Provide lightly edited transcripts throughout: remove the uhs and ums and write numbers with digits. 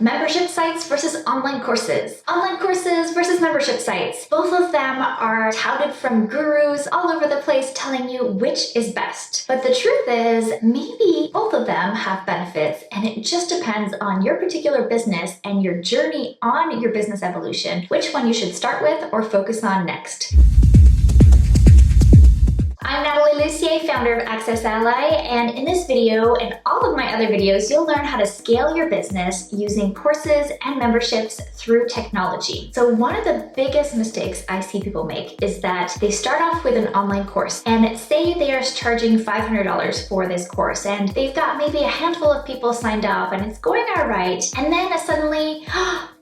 Membership sites versus online courses. Online courses versus membership sites. Both of them are touted from gurus all over the place telling you which is best. But the truth is, maybe both of them have benefits, and it just depends on your particular business and your journey on your business evolution, which one you should start with or focus on next. I'm Natalie Lucier, founder of AccessAlly, and in this video and all of my other videos, you'll learn how to scale your business using courses and memberships through technology. So one of the biggest mistakes I see people make is that they start off with an online course and say they are charging $500 for this course, and they've got maybe a handful of people signed up and it's going all right, and then suddenly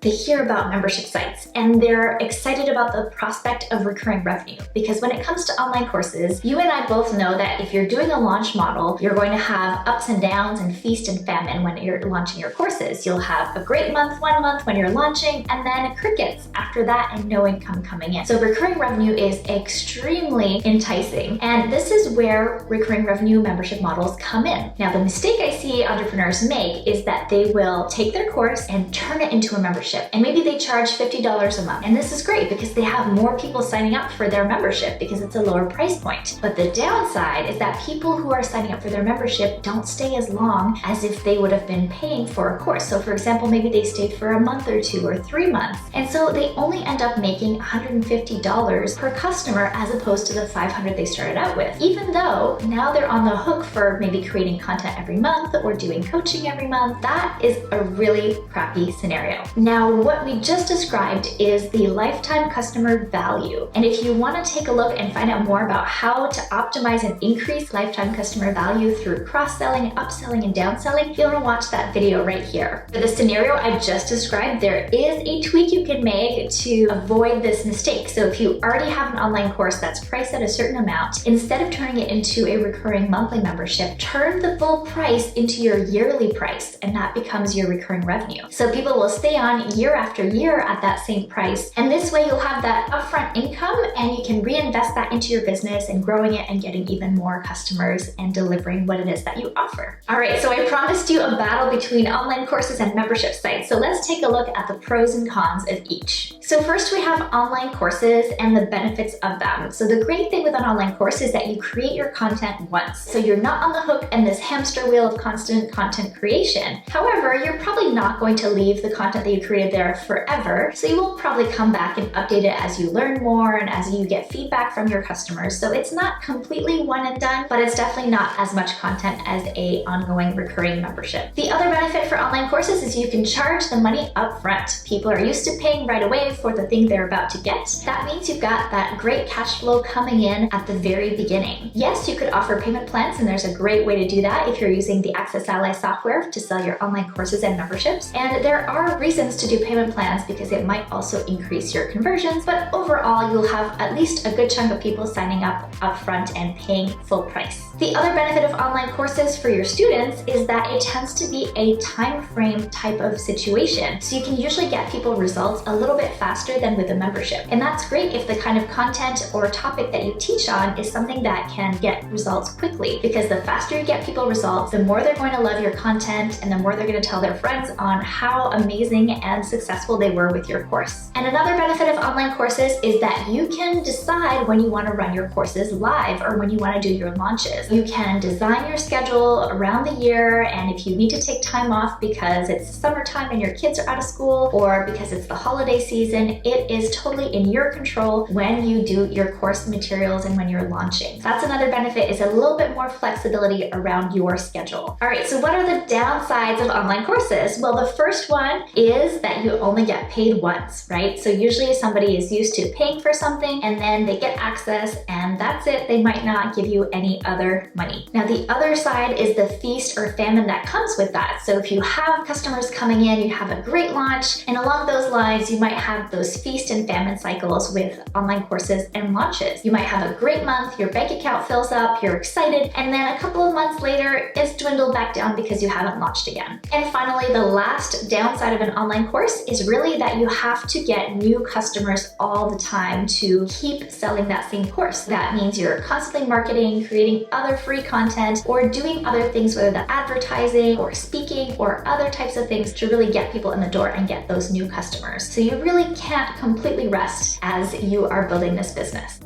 they hear about membership sites and they're excited about the prospect of recurring revenue. Because when it comes to online courses, you and I both know that if you're doing a launch model, you're going to have ups and downs and feast and famine when you're launching your courses. You'll have a great month, 1 month when you're launching, and then crickets after that and no income coming in. So recurring revenue is extremely enticing. And this is where recurring revenue membership models come in. Now, the mistake I see entrepreneurs make is that they will take their course and turn it into a membership. And maybe they charge $50 a month. And this is great because they have more people signing up for their membership because it's a lower price point. But the downside is that people who are signing up for their membership don't stay as long as if they would have been paying for a course. So for example, maybe they stayed for a month or 2 or 3 months. And so they only end up making $150 per customer as opposed to the $500 they started out with. Even though now they're on the hook for maybe creating content every month or doing coaching every month, that is a really crappy scenario. Now, what we just described is the lifetime customer value. And if you want to take a look and find out more about how to optimize and increase lifetime customer value through cross-selling, upselling, and downselling, you'll want to watch that video right here. For the scenario I just described, there is a tweak you can make to avoid this mistake. So if you already have an online course that's priced at a certain amount, instead of turning it into a recurring monthly membership, turn the full price into your yearly price, and that becomes your recurring revenue. So people will stay on year after year at that same price. And this way you'll have that upfront income and you can reinvest that into your business and growing it and getting even more customers and delivering what it is that you offer. All right, so I promised you a battle between online courses and membership sites. So let's take a look at the pros and cons of each. So first we have online courses and the benefits of them. So the great thing with an online course is that you create your content once. So you're not on the hook in this hamster wheel of constant content creation. However, you're probably not going to leave the content that you created there forever. So you will probably come back and update it as you learn more and as you get feedback from your customers. So it's not completely one and done, but it's definitely not as much content as a ongoing recurring membership. The other benefit for online courses is you can charge the money up front. People are used to paying right away for the thing they're about to get. That means you've got that great cash flow coming in at the very beginning. Yes, you could offer payment plans, and there's a great way to do that if you're using the AccessAlly software to sell your online courses and memberships. And there are reasons to do payment plans because it might also increase your conversions, but overall you'll have at least a good chunk of people signing up upfront and paying full price. The other benefit of online courses for your students is that it tends to be a time frame type of situation. So you can usually get people results a little bit faster than with a membership. And that's great if the kind of content or topic that you teach on is something that can get results quickly, because the faster you get people results, the more they're going to love your content and the more they're going to tell their friends on how amazing and successful they were with your course. And another benefit of online courses is that you can decide when you want to run your courses live or when you want to do your launches. You can design your schedule around the year, and if you need to take time off because it's summertime and your kids are out of school or because it's the holiday season, it is totally in your control when you do your course materials and when you're launching. That's another benefit, is a little bit more flexibility around your schedule. All right, so what are the downsides of online courses? Well, the first one is that you only get paid once, right? So usually somebody is used to paying for something and then they get access and that's it. They might not give you any other money. Now, the other side is the feast or famine that comes with that. So if you have customers coming in, you have a great launch, and along those lines, you might have those feast and famine cycles with online courses and launches. You might have a great month, your bank account fills up, you're excited, and then a couple of months later, it's dwindled back down because you haven't launched again. And finally, the last downside of an online course is really that you have to get new customers all the time to keep selling that same course. That means you're constantly marketing, creating other other free content or doing other things, whether that's advertising or speaking or other types of things to really get people in the door and get those new customers. So you really can't completely rest as you are building this business.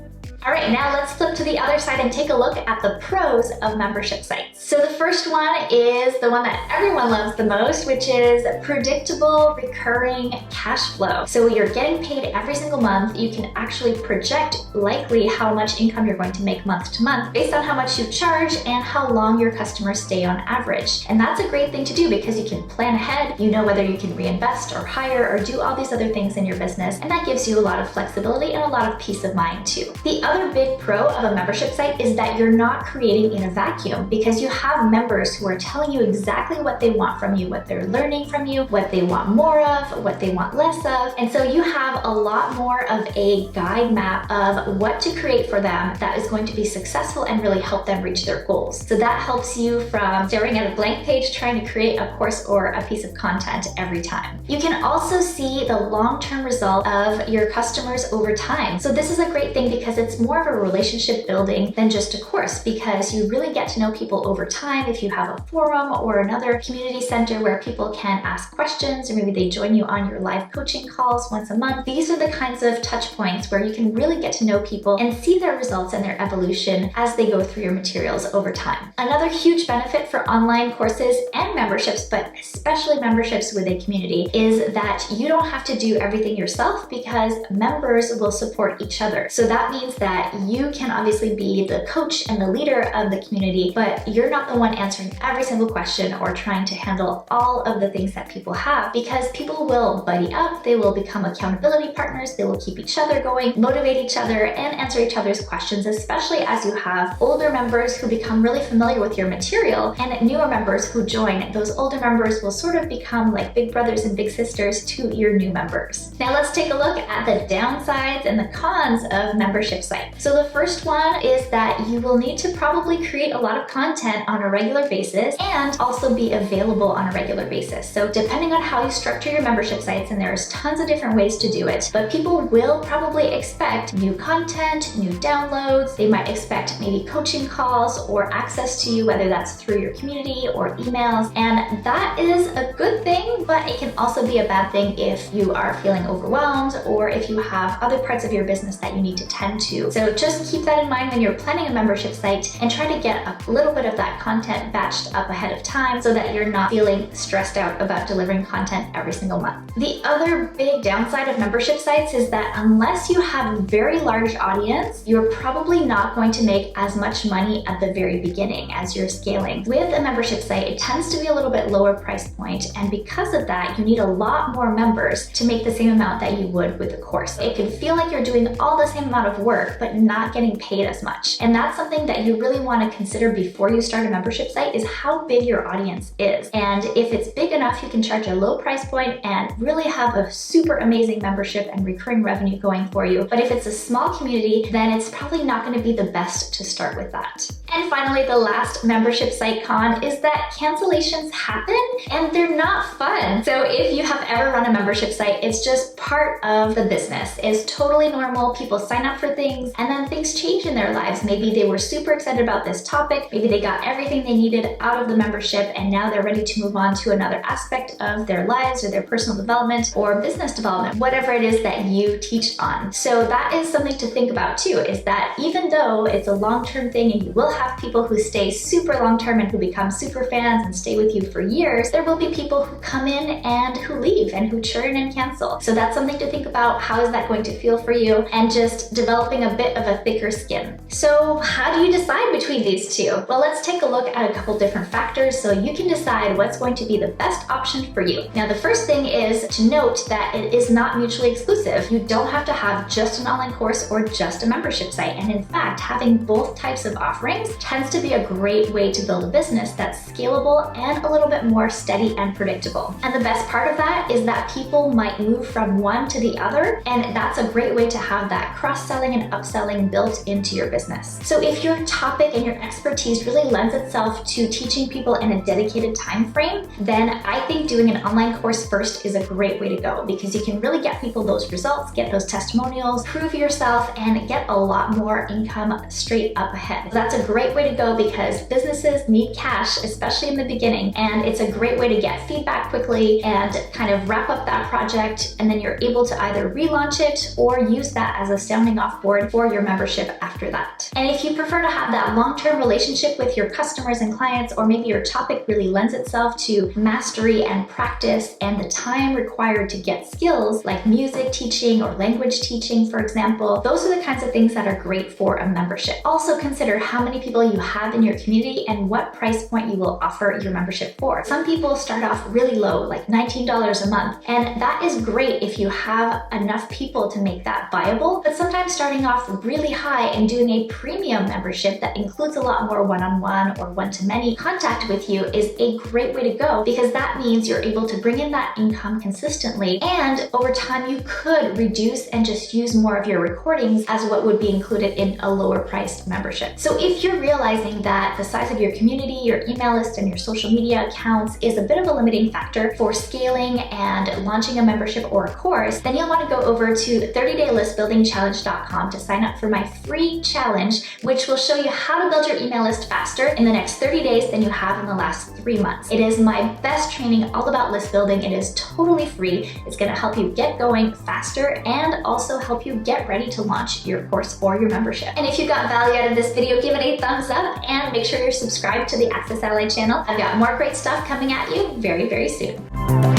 All right, now let's flip to the other side and take a look at the pros of membership sites. So the first one is the one that everyone loves the most, which is predictable recurring cash flow. So you're getting paid every single month. You can actually project likely how much income you're going to make month to month based on how much you charge and how long your customers stay on average. And that's a great thing to do because you can plan ahead. You know whether you can reinvest or hire or do all these other things in your business. And that gives you a lot of flexibility and a lot of peace of mind too. The other big pro of a membership site is that you're not creating in a vacuum because you have members who are telling you exactly what they want from you, what they're learning from you, what they want more of, what they want less of. And so you have a lot more of a guide map of what to create for them that is going to be successful and really help them reach their goals. So that helps you from staring at a blank page trying to create a course or a piece of content every time. You can also see the long-term result of your customers over time. So this is a great thing because it's more of a relationship building than just a course, because you really get to know people over time. If you have a forum or another community center where people can ask questions, or maybe they join you on your live coaching calls once a month, these are the kinds of touch points where you can really get to know people and see their results and their evolution as they go through your materials over time. Another huge benefit for online courses and memberships, but especially memberships with a community, is that you don't have to do everything yourself because members will support each other. So that means that you can obviously be the coach and the leader of the community, but you're not the one answering every single question or trying to handle all of the things that people have, because people will buddy up, they will become accountability partners, they will keep each other going, motivate each other, and answer each other's questions, especially as you have older members who become really familiar with your material and newer members who join. Those older members will sort of become like big brothers and big sisters to your new members. Now let's take a look at the downsides and the cons of membership sites. So the first one is that you will need to probably create a lot of content on a regular basis and also be available on a regular basis. So depending on how you structure your membership sites, and there's tons of different ways to do it, but people will probably expect new content, new downloads. They might expect maybe coaching calls or access to you, whether that's through your community or emails. And that is a good thing, but it can also be a bad thing if you are feeling overwhelmed or if you have other parts of your business that you need to tend to. So just keep that in mind when you're planning a membership site and try to get a little bit of that content batched up ahead of time so that you're not feeling stressed out about delivering content every single month. The other big downside of membership sites is that unless you have a very large audience, you're probably not going to make as much money at the very beginning as you're scaling. With a membership site, it tends to be a little bit lower price point, and because of that, you need a lot more members to make the same amount that you would with a course. It can feel like you're doing all the same amount of work, but not getting paid as much. And that's something that you really want to consider before you start a membership site, is how big your audience is. And if it's big enough, you can charge a low price point and really have a super amazing membership and recurring revenue going for you. But if it's a small community, then it's probably not going to be the best to start with that. And finally, the last membership site con is that cancellations happen and they're not fun. So if you have ever run a membership site, it's just part of the business. It's totally normal. People sign up for things and then things change in their lives. Maybe they were super excited about this topic. Maybe they got everything they needed out of the membership and now they're ready to move on to another aspect of their lives or their personal development or business development, whatever it is that you teach on. So that is something to think about too, is that even though it's a long-term thing and you will have people who stay super long-term and who become super fans and stay with you for years, there will be people who come in and who leave and who churn and cancel. So that's something to think about. How is that going to feel for you? And just developing a bit of a thicker skin. So how do you decide between these two? Well, let's take a look at a couple different factors so you can decide what's going to be the best option for you. Now, the first thing is to note that it is not mutually exclusive. You don't have to have just an online course or just a membership site. And in fact, having both types of offerings tends to be a great way to build a business that's scalable and a little bit more steady and predictable. And the best part of that is that people might move from one to the other, and that's a great way to have that cross-selling and upselling built into your business. So if your topic and your expertise really lends itself to teaching people in a dedicated time frame, then I think doing an online course first is a great way to go, because you can really get people those results, get those testimonials, prove yourself, and get a lot more income straight up ahead. So that's a great great way to go because businesses need cash, especially in the beginning, and it's a great way to get feedback quickly and kind of wrap up that project, and then you're able to either relaunch it or use that as a sounding off board for your membership after that. And if you prefer to have that long-term relationship with your customers and clients, or maybe your topic really lends itself to mastery and practice and the time required to get skills like music teaching or language teaching, for example, those are the kinds of things that are great for a membership. Also consider how many people you have in your community and what price point you will offer your membership for. Some people start off really low, like $19 a month, and that is great if you have enough people to make that viable, but sometimes starting off really high and doing a premium membership that includes a lot more one-on-one or one-to-many contact with you is a great way to go, because that means you're able to bring in that income consistently, and over time you could reduce and just use more of your recordings as what would be included in a lower priced membership. So if you're realizing that the size of your community, your email list, and your social media accounts is a bit of a limiting factor for scaling and launching a membership or a course, then you'll want to go over to 30daylistbuildingchallenge.com to sign up for my free challenge, which will show you how to build your email list faster in the next 30 days than you have in the last 3 months. It is my best training all about list building. It is totally free. It's going to help you get going faster and also help you get ready to launch your course or your membership. And if you got value out of this video, give it a thumbs up and make sure you're subscribed to the AccessAlly channel. I've got more great stuff coming at you very, very soon.